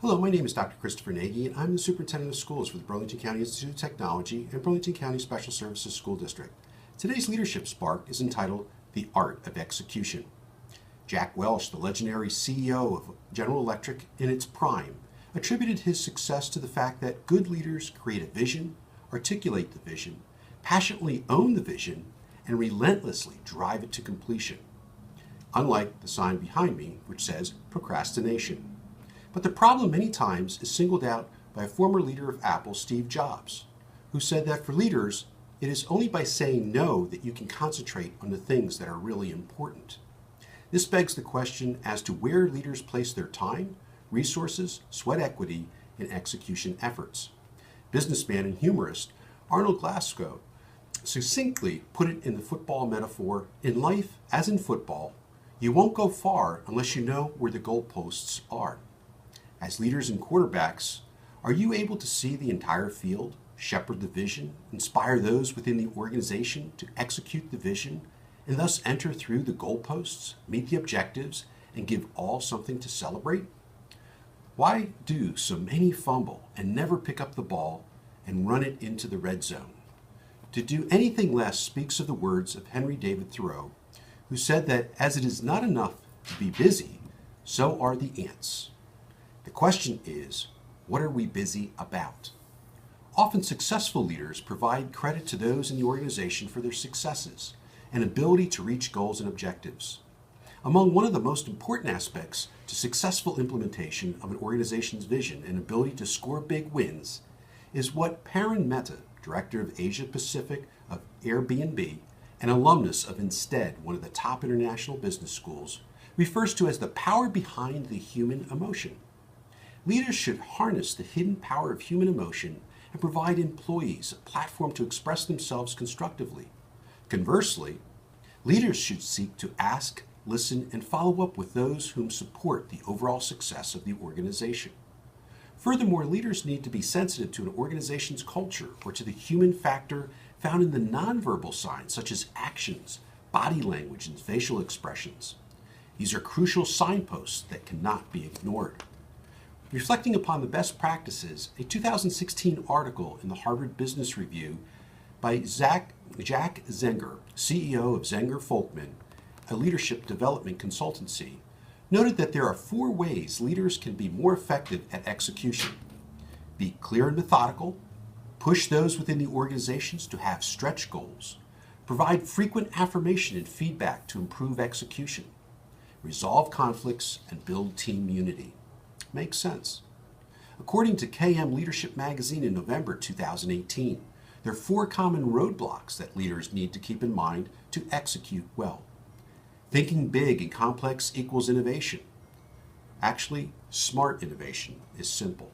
Hello, my name is Dr. Christopher Nagy, and I'm the Superintendent of Schools for the Bergen County Institute of Technology and Bergen County Special Services School District. Today's Leadership Spark is entitled The Art of Execution. Jack Welch, the legendary CEO of General Electric in its prime, attributed his success to the fact that good leaders create a vision, articulate the vision, passionately own the vision, and relentlessly drive it to completion. Unlike the sign behind me, which says procrastination. But the problem many times is singled out by a former leader of Apple, Steve Jobs, who said that for leaders, it is only by saying no that you can concentrate on the things that are really important. This begs the question as to where leaders place their time, resources, sweat equity, and execution efforts. Businessman and humorist Arnold Glasgow succinctly put it in the football metaphor, in life, as in football, you won't go far unless you know where the goalposts are. As leaders and quarterbacks, are you able to see the entire field, shepherd the vision, inspire those within the organization to execute the vision, and thus enter through the goalposts, meet the objectives, and give all something to celebrate? Why do so many fumble and never pick up the ball and run it into the red zone? To do anything less speaks of the words of Henry David Thoreau, who said that as it is not enough to be busy, so are the ants. The question is, what are we busy about? Often successful leaders provide credit to those in the organization for their successes and ability to reach goals and objectives. Among one of the most important aspects to successful implementation of an organization's vision and ability to score big wins is what Paran Mehta, Director of Asia Pacific of Airbnb and alumnus of Ed.D, one of the top international business schools, refers to as the power behind the human emotion. Leaders should harness the hidden power of human emotion and provide employees a platform to express themselves constructively. Conversely, leaders should seek to ask, listen, and follow up with those whom support the overall success of the organization. Furthermore, leaders need to be sensitive to an organization's culture or to the human factor found in the nonverbal signs such as actions, body language, and facial expressions. These are crucial signposts that cannot be ignored. Reflecting upon the best practices, a 2016 article in the Harvard Business Review by Jack Zenger, CEO of Zenger Folkman, a leadership development consultancy, noted that there are 4 ways leaders can be more effective at execution. Be clear and methodical, push those within the organizations to have stretch goals, provide frequent affirmation and feedback to improve execution, resolve conflicts, and build team unity. Makes sense. According to KM Leadership Magazine in November 2018, there are 4 common roadblocks that leaders need to keep in mind to execute well. Thinking big and complex equals innovation. Actually, smart innovation is simple.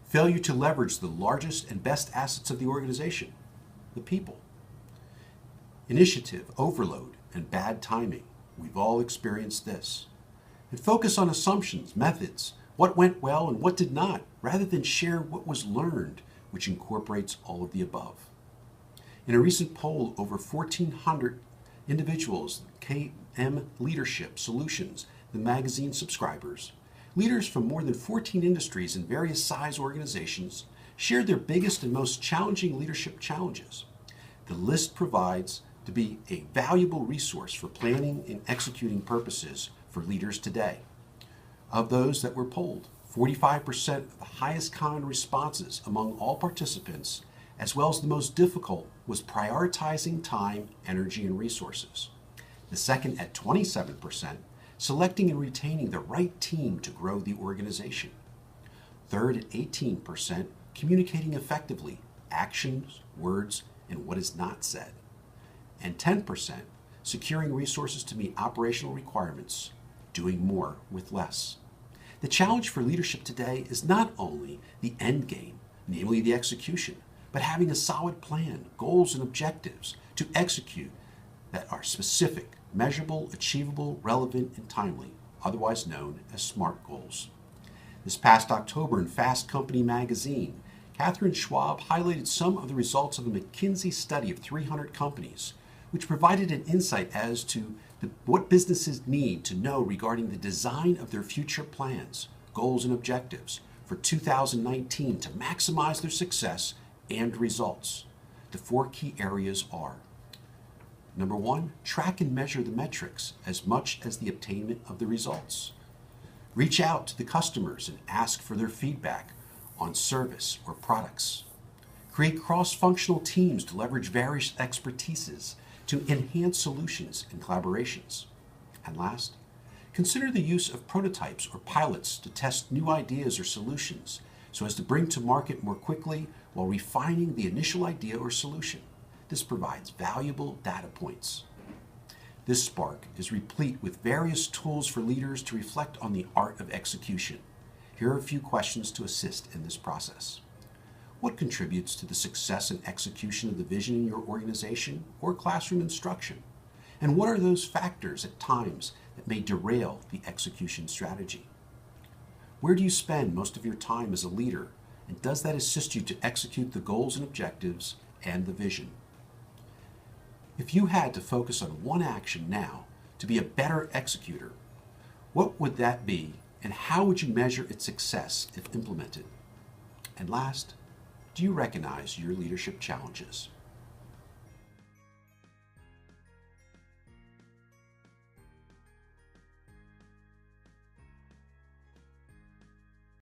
Failure to leverage the largest and best assets of the organization, the people. Initiative overload and bad timing. We've all experienced this. And focus on assumptions, methods, what went well and what did not, rather than share what was learned, which incorporates all of the above. In a recent poll, over 1,400 individuals, KM Leadership Solutions, the magazine subscribers, leaders from more than 14 industries and various size organizations, shared their biggest and most challenging leadership challenges. The list provides to be a valuable resource for planning and executing purposes for leaders today. Of those that were polled, 45% of the highest common responses among all participants, as well as the most difficult, was prioritizing time, energy, and resources. The second, at 27%, selecting and retaining the right team to grow the organization. Third, at 18%, communicating effectively, actions, words, and what is not said. And 10%, securing resources to meet operational requirements, doing more with less. The challenge for leadership today is not only the end game, namely the execution, but having a solid plan, goals, and objectives to execute that are specific, measurable, achievable, relevant, and timely, otherwise known as SMART goals. This past October in Fast Company magazine, Catherine Schwab highlighted some of the results of a McKinsey study of 300 companies, which provided an insight as to what businesses need to know regarding the design of their future plans, goals and objectives for 2019 to maximize their success and results. The 4 key areas are: number 1, track and measure the metrics as much as the attainment of the results. Reach out to the customers and ask for their feedback on service or products. Create cross-functional teams to leverage various expertises to enhance solutions and collaborations. And last, consider the use of prototypes or pilots to test new ideas or solutions so as to bring to market more quickly while refining the initial idea or solution. This provides valuable data points. This Spark is replete with various tools for leaders to reflect on the art of execution. Here are a few questions to assist in this process. What contributes to the success and execution of the vision in your organization or classroom instruction? And what are those factors at times that may derail the execution strategy? Where do you spend most of your time as a leader, and does that assist you to execute the goals and objectives and the vision? If you had to focus on one action now to be a better executor, what would that be, and how would you measure its success if implemented? And last, do you recognize your leadership challenges?